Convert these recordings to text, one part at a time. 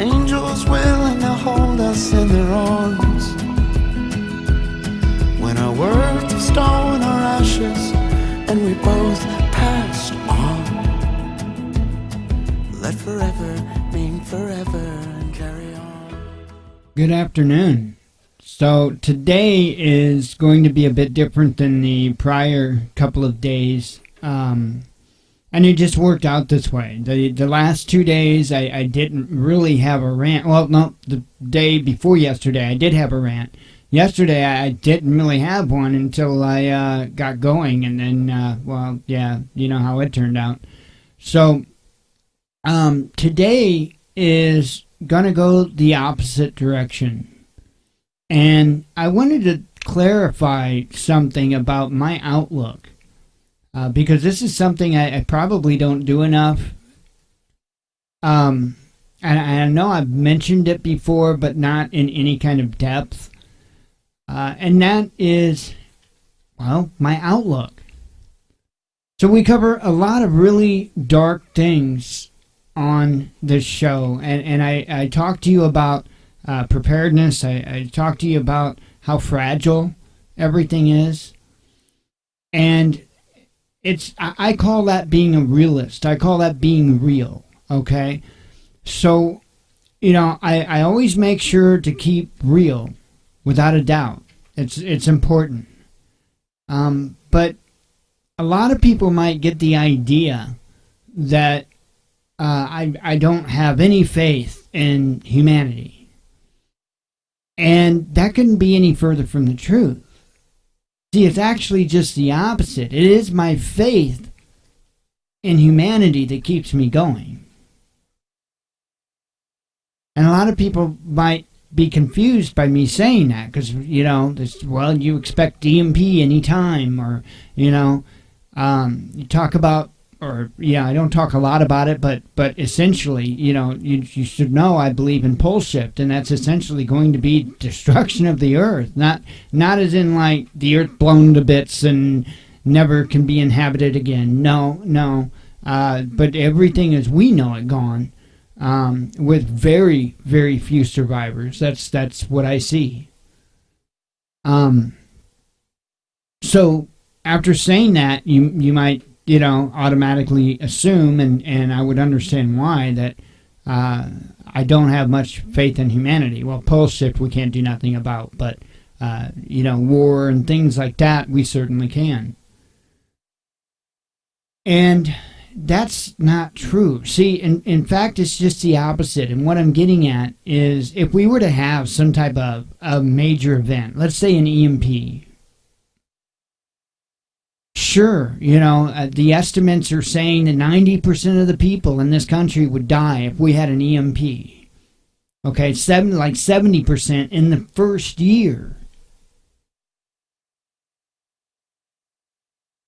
angels willing to hold us in their arms. When our worth of stone or ashes, and we both passed on. Let forever mean forever and carry on. Good afternoon. So today is going to be a bit different than the prior couple of days. And it just worked out this way. The last 2 days I didn't really have a rant. Well, no, the day before yesterday I did have a rant. Yesterday I didn't really have one until I got going, and then, well, yeah, you know how it turned out. So today is going to go the opposite direction. And I wanted to clarify something about my outlook. Because this is something I probably don't do enough. And I know I've mentioned it before, but not in any kind of depth. And that is, well, my outlook. So we cover a lot of really dark things on this show. And I talk to you about preparedness. I talk to you about how fragile everything is. And I call that being a realist. I call that being real, okay? So, you know, I always make sure to keep real, without a doubt. It's important. But a lot of people might get the idea that I don't have any faith in humanity. And that couldn't be any further from the truth. See, it's actually just the opposite. It is my faith in humanity that keeps me going. And a lot of people might be confused by me saying that because, you know, well, you expect DMP anytime, or, you know, you talk about, or, yeah, I don't talk a lot about it, but essentially, you know, you should know I believe in pole shift, and that's essentially going to be destruction of the earth, not as in like the earth blown to bits and never can be inhabited again. No, but everything as we know it gone, with very, very few survivors. That's what I see. So after saying that, you might, you know, automatically assume, and I would understand why, that I don't have much faith in humanity. Well, pole shift we can't do nothing about, but, you know, war and things like that, we certainly can. And that's not true. See, in fact, it's just the opposite. And what I'm getting at is, if we were to have some type of a major event, let's say an EMP, sure, you know, the estimates are saying that 90% of the people in this country would die if we had an EMP. Okay, 70% in the first year.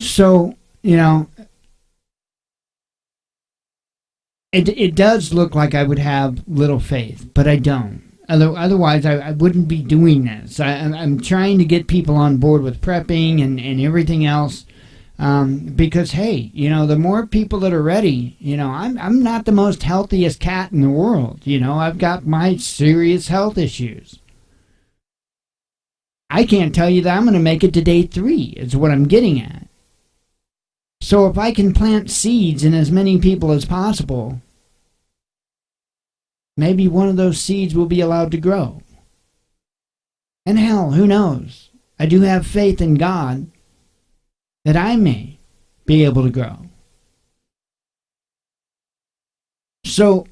So, you know, it does look like I would have little faith, but I don't. Otherwise, I wouldn't be doing this. I'm trying to get people on board with prepping and everything else. Because, hey, you know, the more people that are ready, you know, I'm not the most healthiest cat in the world. You know, I've got my serious health issues. I can't tell you that I'm going to make it to day 3, is what I'm getting at. So if I can plant seeds in as many people as possible, maybe one of those seeds will be allowed to grow. And hell, who knows? I do have faith in God that I may be able to grow. So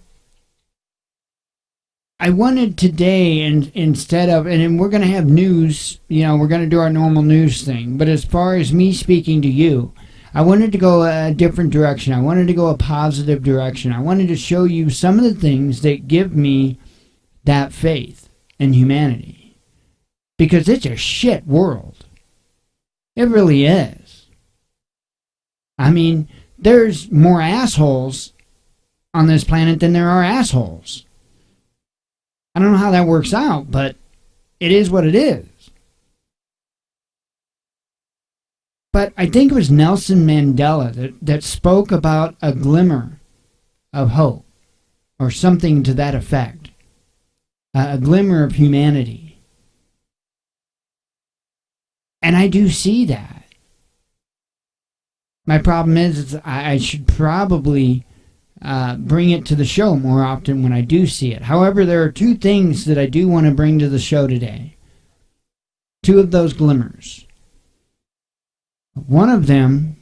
I wanted today, and instead of, and we're going to have news, you know, we're going to do our normal news thing, but as far as me speaking to you, I wanted to go a different direction. I wanted to go a positive direction. I wanted to show you some of the things that give me that faith in humanity. Because it's a shit world. It really is. I mean, there's more assholes on this planet than there are assholes. I don't know how that works out, but it is what it is. But I think it was Nelson Mandela that spoke about a glimmer of hope, or something to that effect. a glimmer of humanity. And I do see that. My problem is I should probably bring it to the show more often when I do see it. However, there are two things that I do want to bring to the show today. Two of those glimmers. One of them,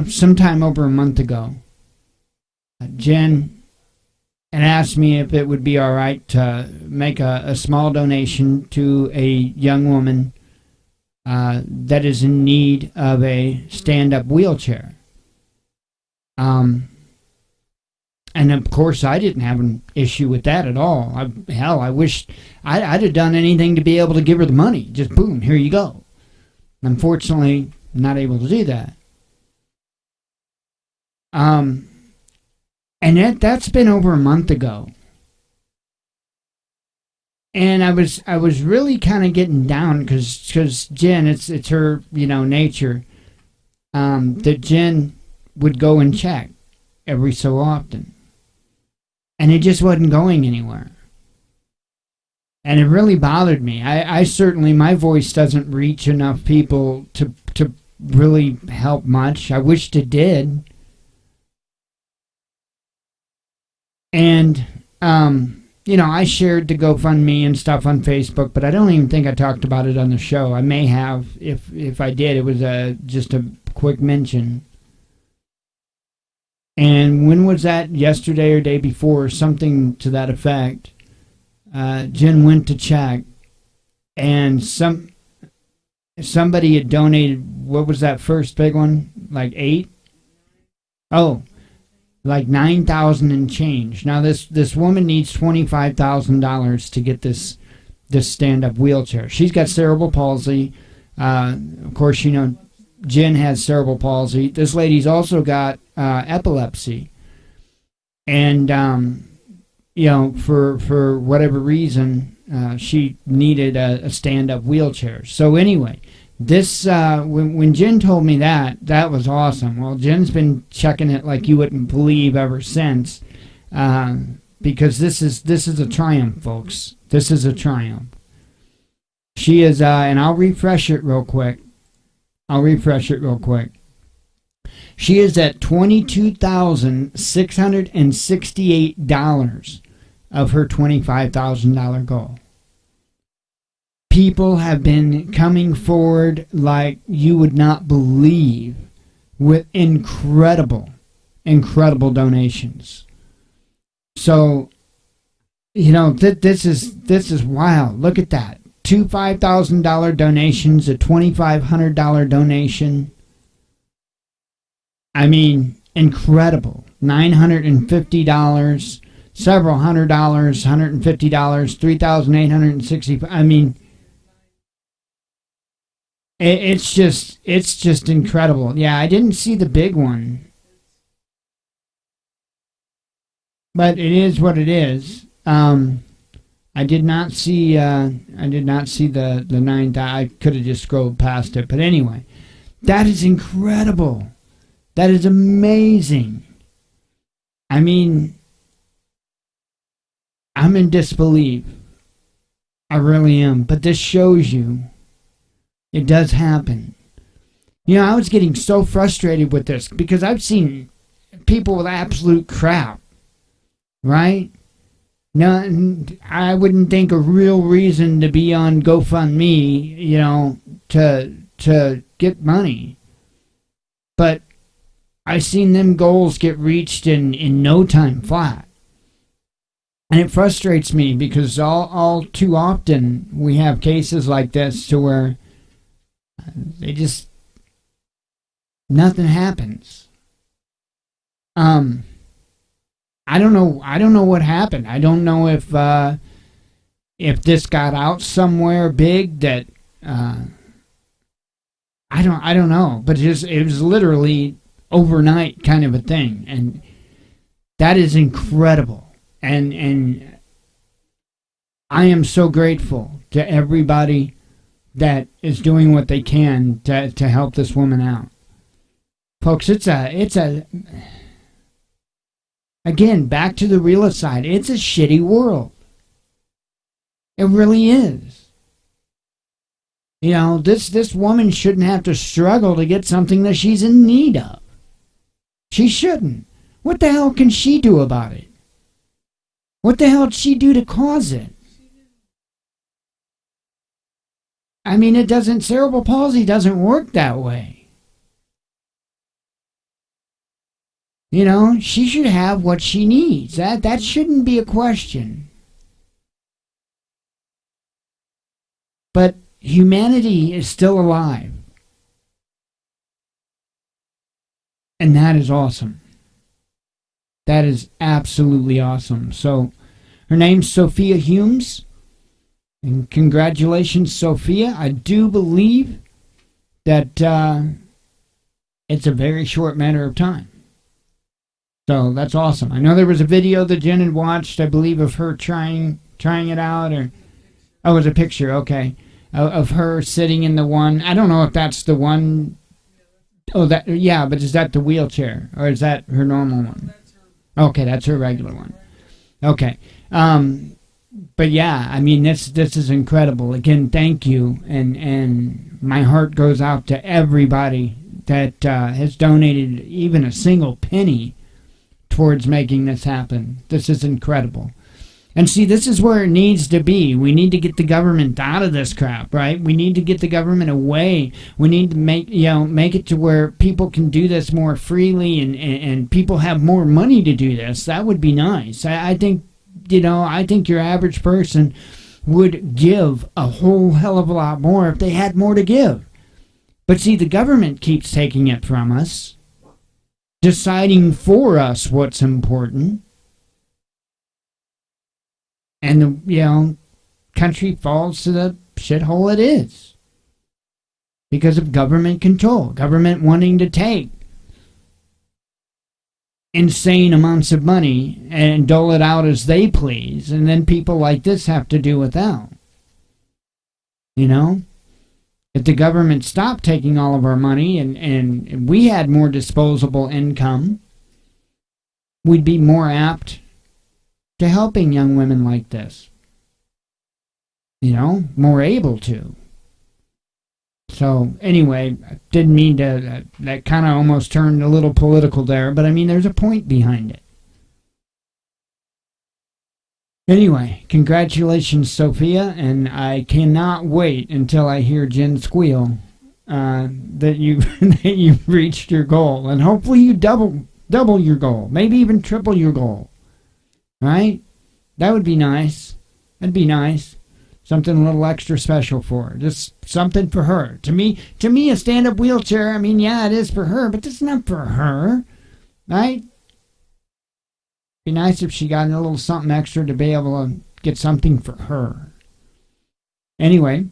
sometime over a month ago, Jen had asked me if it would be all right to make a small donation to a young woman that is in need of a stand-up wheelchair. And of course, I didn't have an issue with that at all. I wish I'd have done anything to be able to give her the money. Just boom, here you go. Unfortunately, not able to do that. And that's been over a month ago. And I was really kind of getting down because Jen, it's her nature that Jen would go and check every so often. And it just wasn't going anywhere. And it really bothered me. I certainly, my voice doesn't reach enough people to really help much. I wished it did. And, I shared the GoFundMe and stuff on Facebook, but I don't even think I talked about it on the show. I may have. If I did, it was just a quick mention. And when was that? Yesterday or day before, something to that effect. Jen went to check, and somebody had donated. What was that first big one? Like 8? Oh, like 9,000 and change. Now this woman needs $25,000 to get this stand-up wheelchair. She's got cerebral palsy. Of course, Jen has cerebral palsy. This lady's also got epilepsy, and for whatever reason, she needed a stand-up wheelchair. So anyway, this when Jen told me that was awesome. Well, Jen's been checking it like you wouldn't believe ever since, because this is a triumph, folks. This is a triumph. She is, and I'll refresh it real quick. She is at $22,668 of her $25,000 goal. People have been coming forward like you would not believe with incredible donations. So, this is wild. Look at that. 2 $5,000 donations, a $2,500 donation. I mean, incredible. $950, several $100, $150, $3,865. I mean, it's just incredible. Yeah, I didn't see the big one, but it is what it is. I did not see the 9,000. I could have just scrolled past it, but anyway, that is incredible. That is amazing. I mean, I'm in disbelief. I really am. But this shows you it does happen. I was getting so frustrated with this because I've seen people with absolute crap, right? No, I wouldn't think a real reason to be on GoFundMe, to get money. But I've seen them goals get reached in no time flat. And it frustrates me because all too often we have cases like this to where nothing happens. I don't know what happened. I don't know if this got out somewhere big that I don't know, but it was literally overnight kind of a thing, and that is incredible. And I am so grateful to everybody that is doing what they can to help this woman out. Folks, it's a again, back to the realist side. It's a shitty world. It really is. You know, this woman shouldn't have to struggle to get something that she's in need of. She shouldn't. What the hell can she do about it? What the hell did she do to cause it? I mean, cerebral palsy doesn't work that way. You know, she should have what she needs. That shouldn't be a question. But humanity is still alive. And that is awesome. That is absolutely awesome. So, her name's Sophia Humes. And congratulations, Sophia. I do believe that it's a very short matter of time. So, that's awesome. I know there was a video that Jen had watched, I believe, of her trying it out. Or oh, it was a picture, okay. Of her sitting in the one. I don't know if that's the one. Oh, that, yeah, but is that the wheelchair? Or is that her normal one? Okay, that's her regular one. Okay. But yeah, I mean, this is incredible. Again, thank you. And my heart goes out to everybody that has donated even a single penny towards making this happen. This is incredible. And see, this is where it needs to be. We need to get the government out of this crap, right? We need to get the government away. We need to make it to where people can do this more freely and people have more money to do this. That would be nice. I think your average person would give a whole hell of a lot more if they had more to give. But see, the government keeps taking it from us, deciding for us what's important. And the country falls to the shithole it is because of government control, government wanting to take insane amounts of money and dole it out as they please, and then people like this have to do without. You know, if the government stopped taking all of our money and we had more disposable income, we'd be more apt to helping young women like this. You know, more able to. So, anyway, I didn't mean to, that kind of almost turned a little political there, but I mean, there's a point behind it. Anyway, congratulations, Sophia, and I cannot wait until I hear Jen squeal that you've reached your goal, and hopefully you double your goal, maybe even triple your goal. Right? That would be nice. That'd be nice. Something a little extra special for her. Just something for her. To me, a stand-up wheelchair, I mean, yeah, it is for her, but it's not for her. Right? Be nice if she got a little something extra to be able to get something for her. Anyway,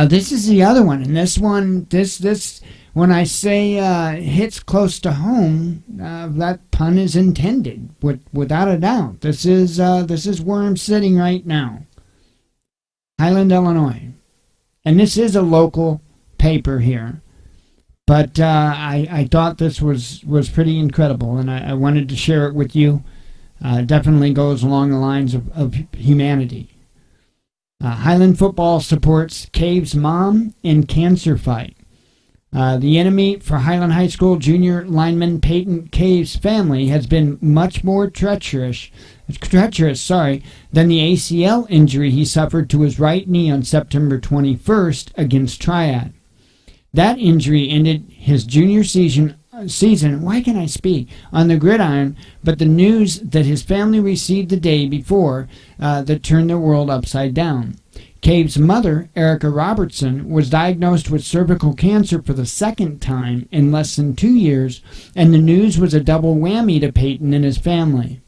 this is the other one. And this one, this when I say hits close to home, that pun is intended, without a doubt. This is where I'm sitting right now. Highland, Illinois. And this is a local paper here. But I thought this was pretty incredible, and I wanted to share it with you. Definitely goes along the lines of humanity. Highland football supports Cave's mom in cancer fight. The enemy for Highland High School junior lineman Peyton Cave's family has been much more treacherous, than the ACL injury he suffered to his right knee on September 21st against Triad. That injury ended his junior season, on the gridiron, but the news that his family received the day before that turned their world upside down. Cave's mother, Erica Robertson, was diagnosed with cervical cancer for the second time in less than 2 years, and the news was a double whammy to Peyton and his family.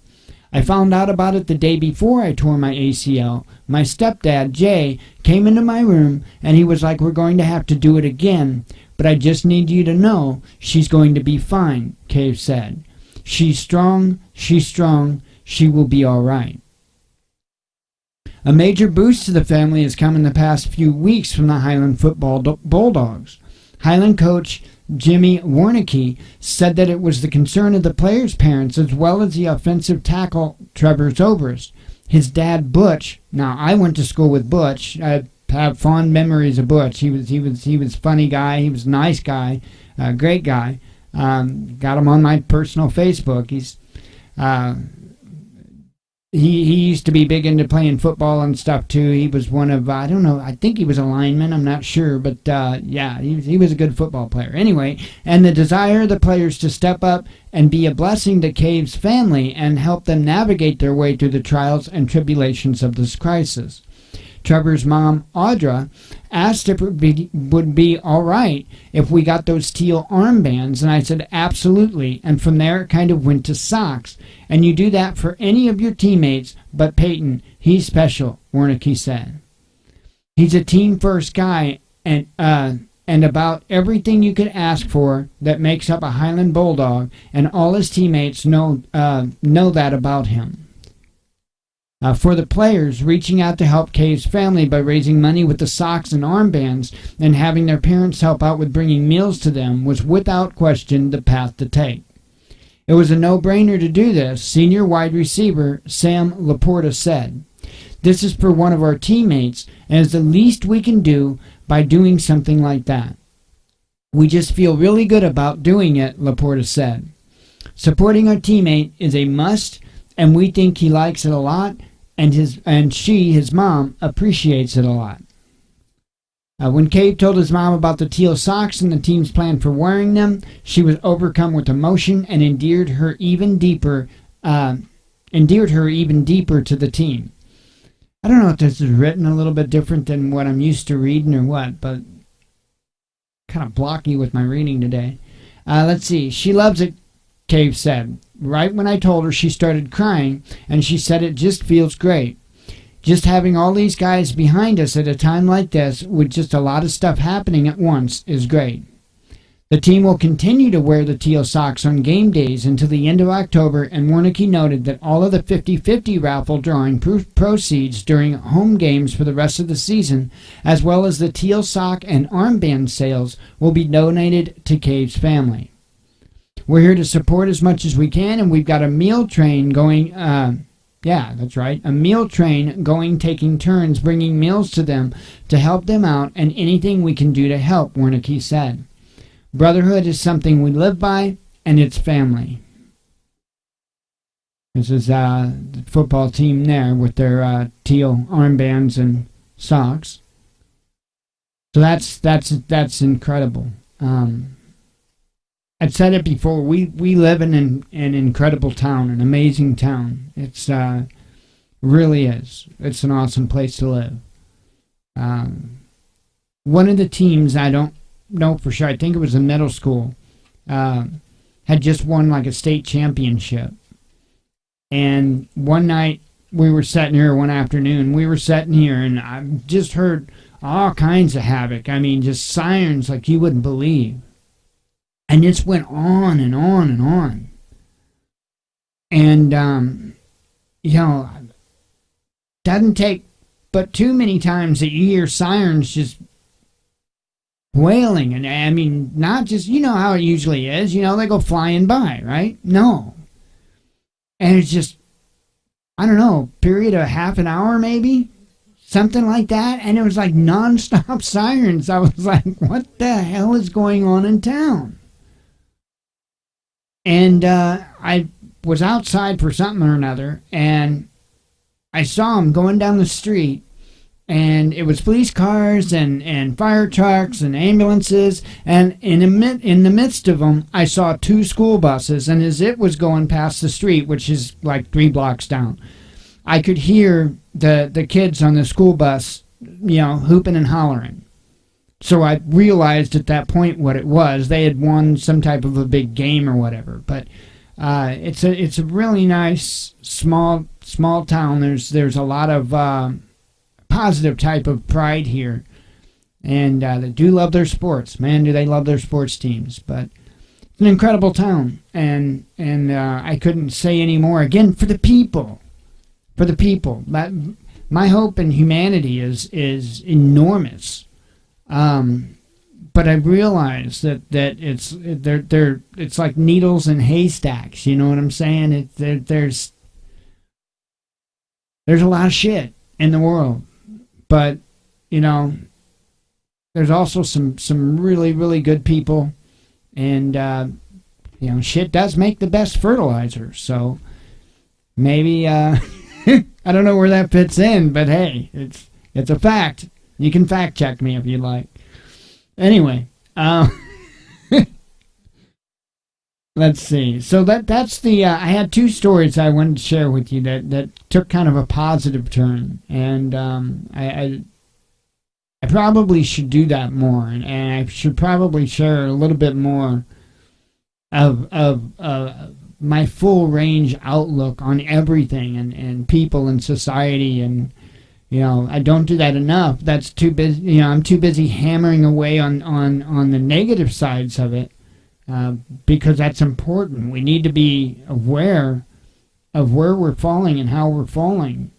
I found out about it the day before I tore my ACL. My stepdad, Jay, came into my room, and he was like, "We're going to have to do it again, but I just need you to know she's going to be fine," Cave said. She's strong, she will be all right." A major boost to the family has come in the past few weeks from the Highland football Bulldogs. Highland coach Jimmy Warnicki said that it was the concern of the players' parents as well as the offensive tackle Trevor Zobrist, his dad Butch. Now I went to school with Butch. I have fond memories of Butch. He was a funny guy. He was a nice guy, great guy. Got him on my personal Facebook. He used to be big into playing football and stuff too. He was one of, I don't know, I think he was a lineman, I'm not sure, but yeah, he was a good football player. Anyway, and the desire of the players to step up and be a blessing to Cave's family and help them navigate their way through the trials and tribulations of this crisis. Trevor's mom, Audra, asked if it would be all right if we got those teal armbands, and I said absolutely, and from there it kind of went to socks. And you do that for any of your teammates, but Peyton, he's special, Wernicke said. He's a team-first guy, and about everything you could ask for that makes up a Highland Bulldog, and all his teammates know that about him. For the players, reaching out to help Cave's family by raising money with the socks and armbands and having their parents help out with bringing meals to them was without question the path to take. It was a no-brainer to do this, senior wide receiver Sam Laporta said. This is for one of our teammates and is the least we can do by doing something like that. We just feel really good about doing it, Laporta said. Supporting our teammate is a must, and we think he likes it a lot, and his mom, appreciates it a lot. When Cave told his mom about the teal socks and the team's plan for wearing them, she was overcome with emotion and endeared her even deeper to the team. I don't know if this is written a little bit different than what I'm used to reading or what, but kind of blocky with my reading today. Let's see. She loves it, Cave said. Right when I told her, she started crying, and she said it just feels great. Just having all these guys behind us at a time like this, with just a lot of stuff happening at once, is great. The team will continue to wear the teal socks on game days until the end of October, and Wernicke noted that all of the 50-50 raffle drawing proceeds during home games for the rest of the season, as well as the teal sock and armband sales, will be donated to Cave's family. We're here to support as much as we can, and we've got a meal train going, a meal train going, taking turns bringing meals to them to help them out, and anything we can do to help, Wernicke said. Brotherhood is something we live by, and it's family. This is the football team there with their teal armbands and socks. So that's incredible. I've said it before. We live in an incredible town, an amazing town. It's really is. It's an awesome place to live. One of the teams, I don't know for sure, I think it was a middle school, had just won like a state championship. And one night we were sitting here, one afternoon, and I just heard all kinds of havoc. I mean, just sirens like you wouldn't believe. And this went on and on and on. And, doesn't take but too many times that you hear sirens just wailing. And, I mean, not just, how it usually is. They go flying by, right? No. And it's just, I don't know, period of half an hour maybe? Something like that. And it was like nonstop sirens. I was like, what the hell is going on in town? And I was outside for something or another, and I saw them going down the street, and it was police cars and fire trucks and ambulances, and in the midst of them, I saw 2 school buses, and as it was going past the street, which is like 3 blocks down, I could hear the kids on the school bus, hooping and hollering. So I realized at that point what it was. They had won some type of a big game or whatever. But it's a really nice small town. There's a lot of positive type of pride here, and they do love their sports. Man, do they love their sports teams! But it's an incredible town, and I couldn't say any more. Again, for the people. That my hope in humanity is enormous. But I realize that it's like needles in haystacks. You know what I'm saying? There's there's a lot of shit in the world, but there's also some really, really good people, and shit does make the best fertilizer. So maybe I don't know where that fits in, but hey, it's a fact. You can fact check me if you'd like. Anyway, let's see. So that's the. I had two stories I wanted to share with you that took kind of a positive turn, and I probably should do that more, and I should probably share a little bit more of my full range outlook on everything and people and society, and I don't do that enough. That's too busy. I'm too busy hammering away on the negative sides of it, because that's important. We need to be aware of where we're falling and how we're falling.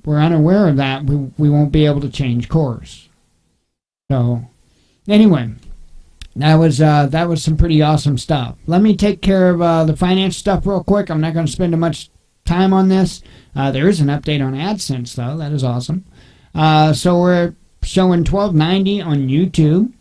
We're unaware of that, we won't be able to change course. So, anyway, that was some pretty awesome stuff. Let me take care of the finance stuff real quick. I'm not going to spend much time on this. There is an update on AdSense, though. That is awesome. So we're showing $12.90 on YouTube.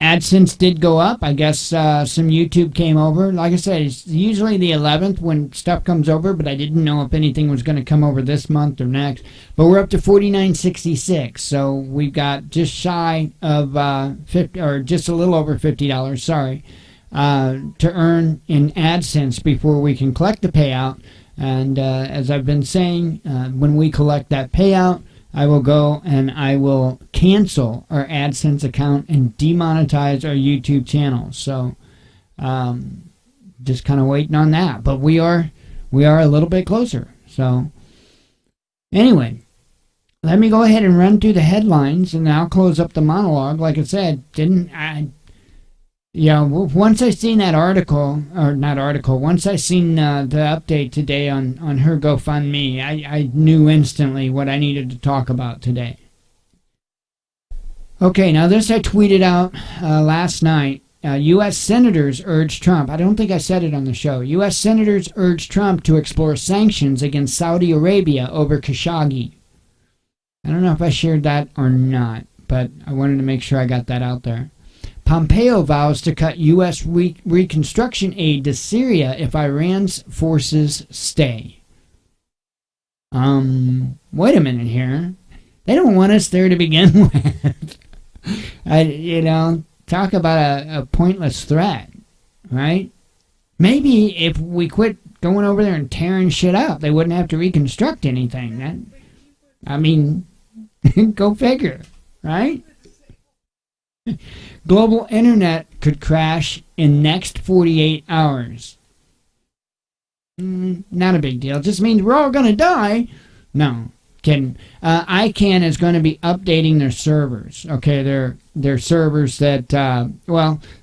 AdSense did go up. I guess some YouTube came over. Like I said, it's usually the 11th when stuff comes over, but I didn't know if anything was going to come over this month or next. But we're up to $49.66, so we've got just shy of 50, or just a little over $50. Sorry, to earn in AdSense before we can collect the payout. And as I've been saying, when we collect that payout, I will go and I will cancel our AdSense account and demonetize our YouTube channel. So just kind of waiting on that. But we are a little bit closer. So anyway, let me go ahead and run through the headlines, and I'll close up the monologue. Like I said, once I seen that once I seen the update today on her GoFundMe, I knew instantly what I needed to talk about today. Okay, now this I tweeted out last night. U.S. senators urge Trump. I don't think I said it on the show. U.S. senators urge Trump to explore sanctions against Saudi Arabia over Khashoggi. I don't know if I shared that or not, but I wanted to make sure I got that out there. Pompeo vows to cut U.S. reconstruction aid to Syria if Iran's forces stay. Wait a minute here. They don't want us there to begin with. Talk about a pointless threat, right? Maybe if we quit going over there and tearing shit up, they wouldn't have to reconstruct anything. Go figure, right? Global internet could crash in next 48 hours. Not a big deal. Just means we're all going to die. No, kidding. ICANN is going to be updating their servers. Okay, their servers that,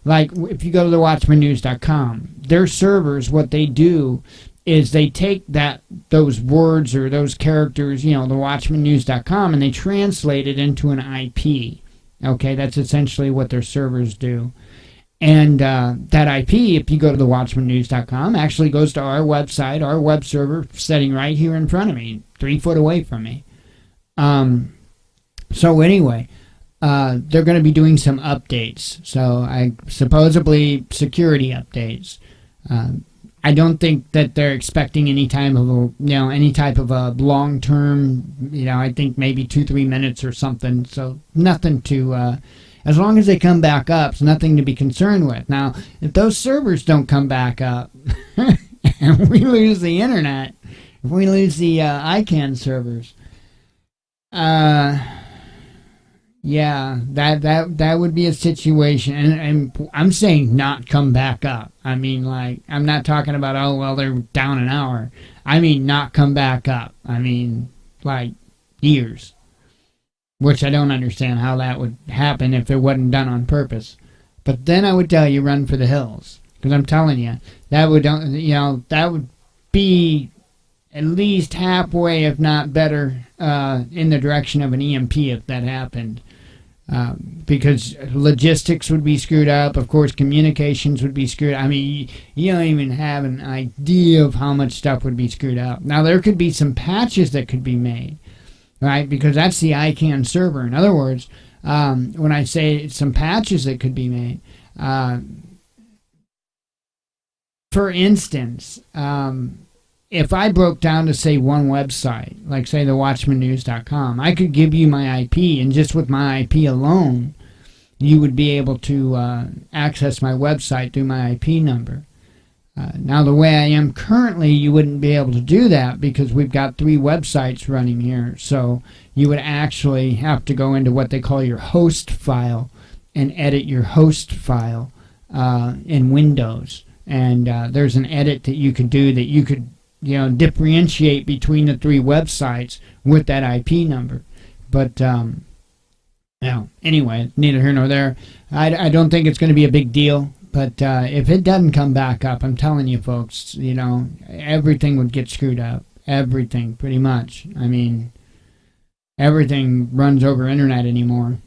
like if you go to the watchmannews.com, their servers, what they do is they take those words or those characters, the watchmannews.com, and they translate it into an IP. Okay, that's essentially what their servers do. And that IP, if you go to the watchmannews.com, actually goes to our website, our web server, sitting right here in front of me, 3 foot away from me. So anyway, they're going to be doing some updates. So supposedly security updates. I don't think that they're expecting any type of a long term. I think maybe 2-3 minutes or something. So nothing to. As long as they come back up, it's nothing to be concerned with. Now, if those servers don't come back up, and we lose the internet, if we lose the ICANN servers, yeah, that would be a situation, and I'm saying not come back up. I'm not talking about they're down an hour. Not come back up. Years, which I don't understand how that would happen if it wasn't done on purpose. But then I would tell you run for the hills, because I'm telling you that would be at least halfway, if not better, in the direction of an EMP if that happened. because logistics would be screwed up. Of course, communications would be screwed. I mean, you don't even have an idea of how much stuff would be screwed up. Now, there could be some patches that could be made, right? Because that's the ICANN server. In other words, when I say some patches that could be made, for instance, if I broke down to, say, one website, like, say, the WatchmanNews.com, I could give you my IP, and just with my IP alone, you would be able to access my website through my IP number. Now, the way I am currently, you wouldn't be able to do that because we've got 3 websites running here. So you would actually have to go into what they call your host file and edit your host file in Windows. And there's an edit that you could do that you could differentiate between the 3 websites with that IP number. But anyway, neither here nor there. I don't think it's going to be a big deal. But if it doesn't come back up, I'm telling you, folks, everything would get screwed up. Everything, pretty much. I mean, everything runs over internet anymore.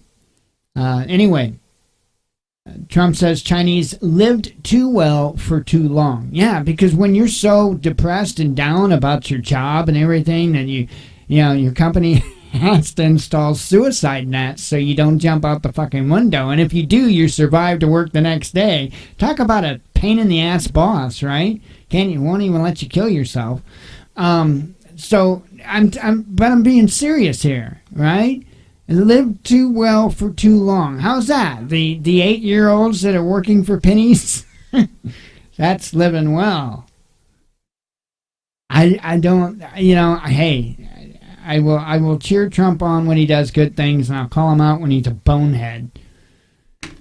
Anyway, Trump says Chinese lived too well for too long. Yeah, because when you're so depressed and down about your job and everything, that your company has to install suicide nets so you don't jump out the fucking window. And if you do, you survive to work the next day. Talk about a pain in the ass boss, right? Won't even let you kill yourself. So I'm being serious here, right? Lived too well for too long. How's that? The 8-year-olds that are working for pennies? That's living well. I don't, hey, I will cheer Trump on when he does good things, and I'll call him out when he's a bonehead.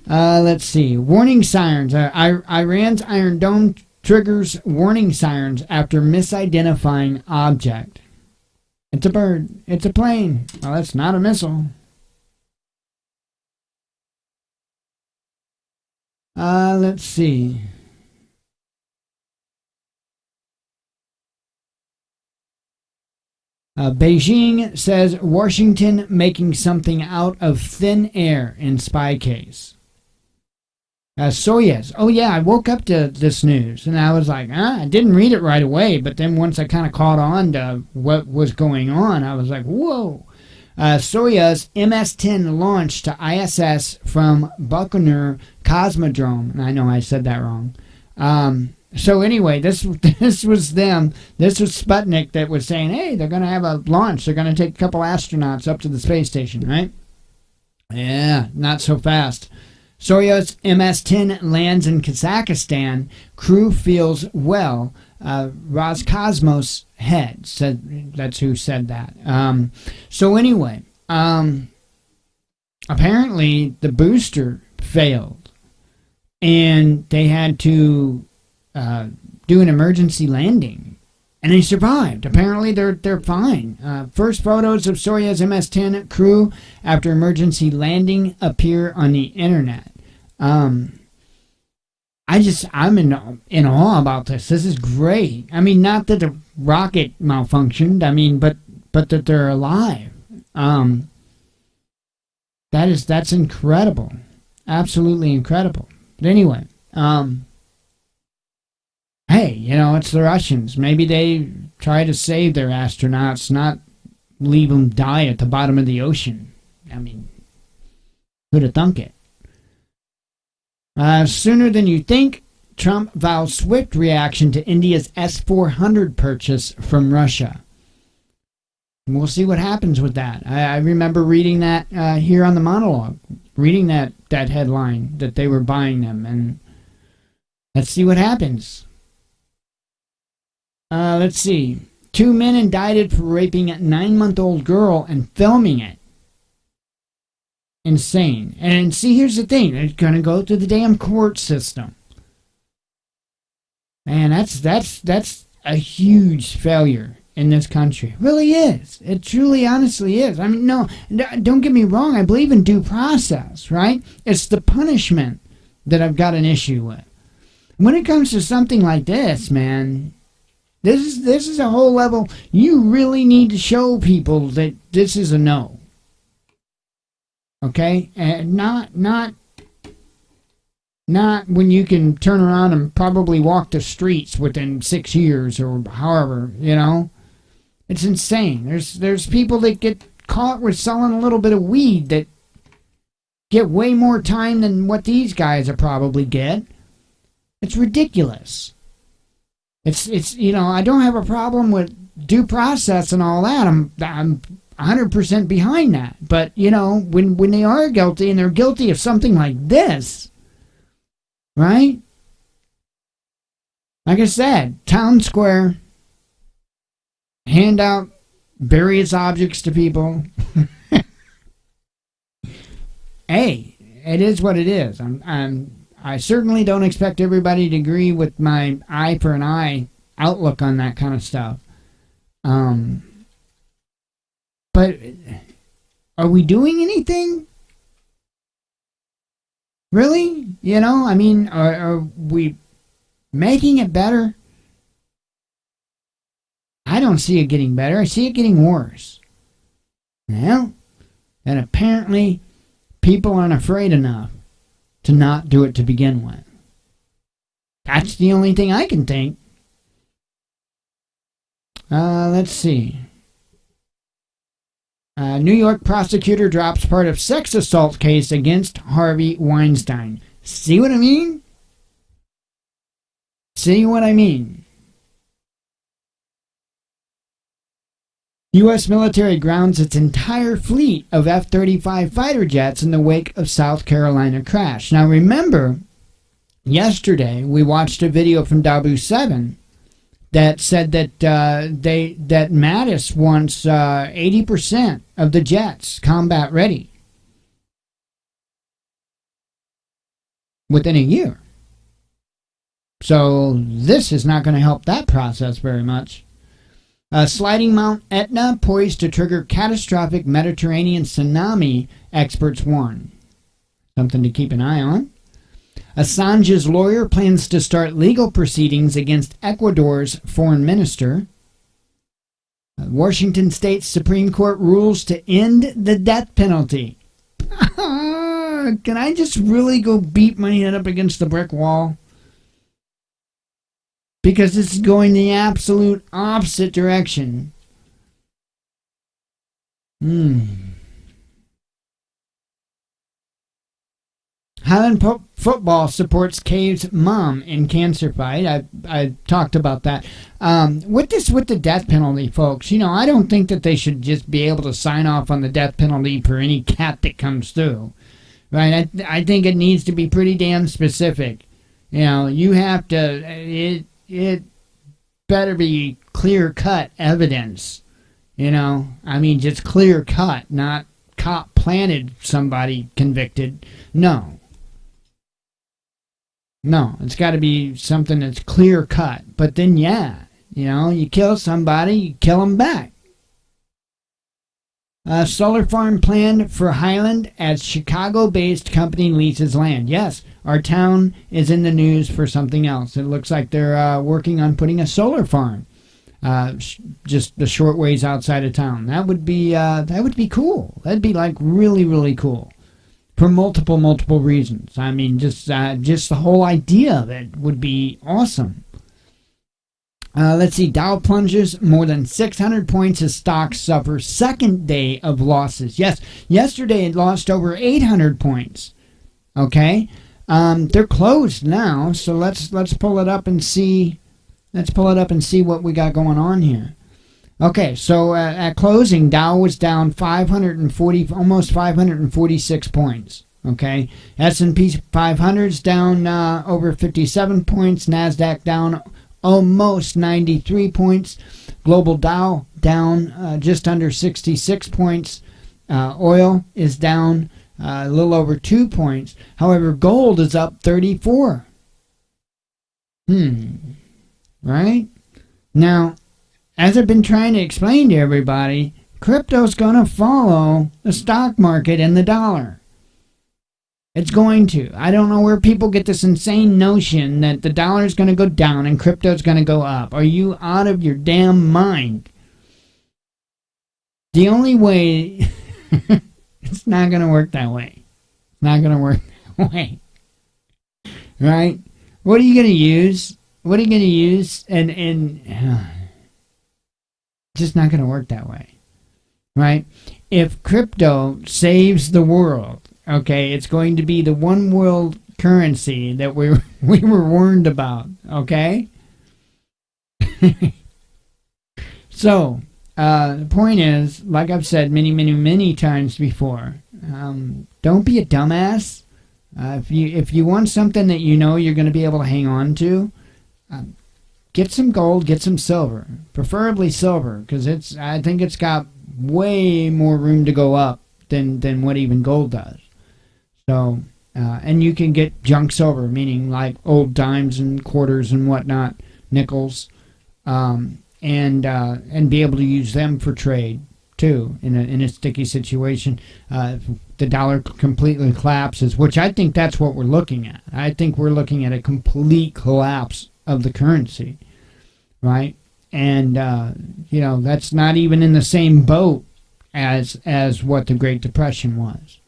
Let's see. Warning sirens. Iran's Iron Dome triggers warning sirens after misidentifying object. It's a bird. It's a plane. Well, that's not a missile. Let's see. Beijing says Washington making something out of thin air in spy case. Soyuz. Oh, yeah, I woke up to this news, and I was like, I didn't read it right away, but then once I kind of caught on to what was going on, I was like, whoa. Soyuz MS-10 launched to ISS from Baikonur Cosmodrome. And I know I said that wrong. So anyway, this was them. This was Sputnik that was saying, hey, they're going to have a launch. They're going to take a couple astronauts up to the space station, right? Yeah, not so fast. Soyuz MS-10 lands in Kazakhstan. Crew feels well. Roscosmos head said, that's who said that. So anyway, apparently the booster failed, and they had to do an emergency landing, and they survived. Apparently they're fine. First photos of Soyuz MS-10 crew after emergency landing appear on the internet. I'm in awe about this. This is great. I mean, not that the rocket malfunctioned. I mean, but that they're alive. That's incredible. Absolutely incredible. But anyway, hey, it's the Russians. Maybe they try to save their astronauts, not leave them die at the bottom of the ocean. I mean, who'd have thunk it? Sooner than you think, Trump vows swift reaction to India's S-400 purchase from Russia. And we'll see what happens with that. I remember reading that here on the Monologue, reading that headline that they were buying them, and let's see what happens. Let's see. 2 men indicted for raping a 9-month-old girl and filming it. Insane. And see, here's the thing. They're going to go through the damn court system. Man, that's a huge failure in this country. It really is. It truly, honestly is. I mean, no, don't get me wrong. I believe in due process, right? It's the punishment that I've got an issue with. When it comes to something like this, man, this is a whole level. You really need to show people that this is a no. Okay? And not when you can turn around and probably walk the streets within 6 years or however, It's insane. There's people that get caught with selling a little bit of weed that get way more time than what these guys will probably get. It's ridiculous. It's I don't have a problem with due process and all that. I'm 100% behind that. But, when they are guilty and they're guilty of something like this, right? Like I said, town square, hand out various objects to people. Hey, it is what it is. I certainly don't expect everybody to agree with my eye for an eye outlook on that kind of stuff. But are we doing anything? Really? Are we making it better? I don't see it getting better. I see it getting worse. Well, and apparently people aren't afraid enough to not do it to begin with. That's the only thing I can think. Let's see. New York prosecutor drops part of sex assault case against Harvey Weinstein. See what I mean? See what I mean? U.S. military grounds its entire fleet of F-35 fighter jets in the wake of South Carolina crash. Now remember, yesterday we watched a video from Dabu 7 that said that that Mattis wants 80% of the jets combat ready within a year. So this is not going to help that process very much. Sliding Mount Etna poised to trigger catastrophic Mediterranean tsunami, experts warn. Something to keep an eye on. Assange's lawyer plans to start legal proceedings against Ecuador's foreign minister. Washington State Supreme Court rules to end the death penalty. Can I just really go beat my head up against the brick wall? Because it's going the absolute opposite direction. Highland Football supports Cave's mom in cancer fight. I talked about that. With the death penalty, folks, I don't think that they should just be able to sign off on the death penalty for any cat that comes through. Right? I think it needs to be pretty damn specific. You have to... It better be clear-cut evidence, just clear-cut, not cop planted somebody convicted. No, it's got to be something that's clear-cut. But then, you kill somebody, you kill them back. Solar farm planned for Highland as Chicago-based company leases land. Yes, our town is in the news for something else. It looks like they're working on putting a solar farm just a short ways outside of town. That would be cool. That'd be like really, really cool for multiple reasons. I mean, just the whole idea of it would be awesome. Let's see. Dow plunges more than 600 points as stocks suffer second day of losses. Yes, yesterday it lost over 800 points. Okay, they're closed now. So let's pull it up and see. Let's pull it up and see what we got going on here. Okay, so at closing, Dow was down 540, almost 546 points. Okay, S&P 500's down over 57 points. Nasdaq down almost 93 points. Global Dow down just under 66 points. Oil is down a little over 2 points. However, gold is up 34. Right? Now, as I've been trying to explain to everybody, crypto's going to follow the stock market and the dollar. It's going to. I don't know where people get this insane notion that the dollar is going to go down and crypto is going to go up. Are you out of your damn mind? The only way It's not going to work that way. It's not going to work that way. Right? What are you going to use? What are you going to use? And just not going to work that way. Right? If crypto saves the world, okay, it's going to be the one world currency that we were warned about, okay? So, the point is, like I've said many times before, don't be a dumbass. If you want something that you know you're going to be able to hang on to, get some gold, get some silver, preferably silver, because I think it's got way more room to go up than what even gold does. So, and you can get junk silver, meaning like old dimes and quarters and whatnot, nickels, and be able to use them for trade too in a sticky situation. If the dollar completely collapses, which I think that's what we're looking at. I think we're looking at a complete collapse of the currency, right? And that's not even in the same boat as what the Great Depression was.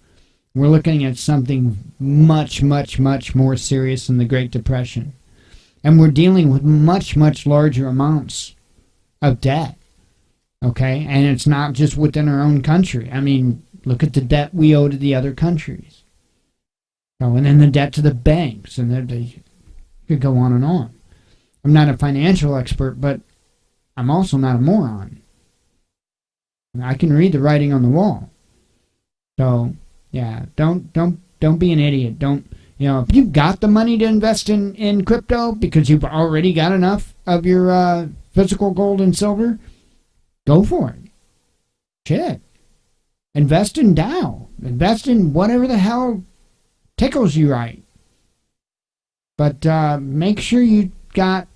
We're looking at something much more serious than the Great Depression. And we're dealing with much larger amounts of debt. Okay? And it's not just within our own country. I mean, look at the debt we owe to the other countries. And then the debt to the banks. And they could go on and on. I'm not a financial expert, but I'm also not a moron. I can read the writing on the wall. So, yeah, don't be an idiot. Don't, if you've got the money to invest in crypto because you've already got enough of your physical gold and silver, go for it. Shit. Invest in Dow. Invest in whatever the hell tickles you right. But make sure you got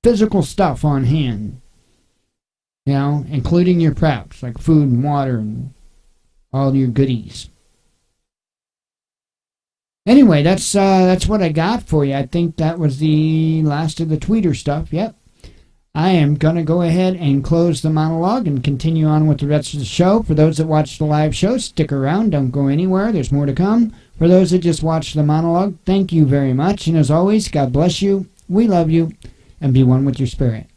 physical stuff on hand. Including your preps, like food and water and all your goodies. Anyway, that's what I got for you. I think that was the last of the tweeter stuff. Yep. I am going to go ahead and close the monologue and continue on with the rest of the show. For those that watch the live show, stick around. Don't go anywhere. There's more to come. For those that just watch the monologue, thank you very much. And as always, God bless you. We love you. And be one with your spirit.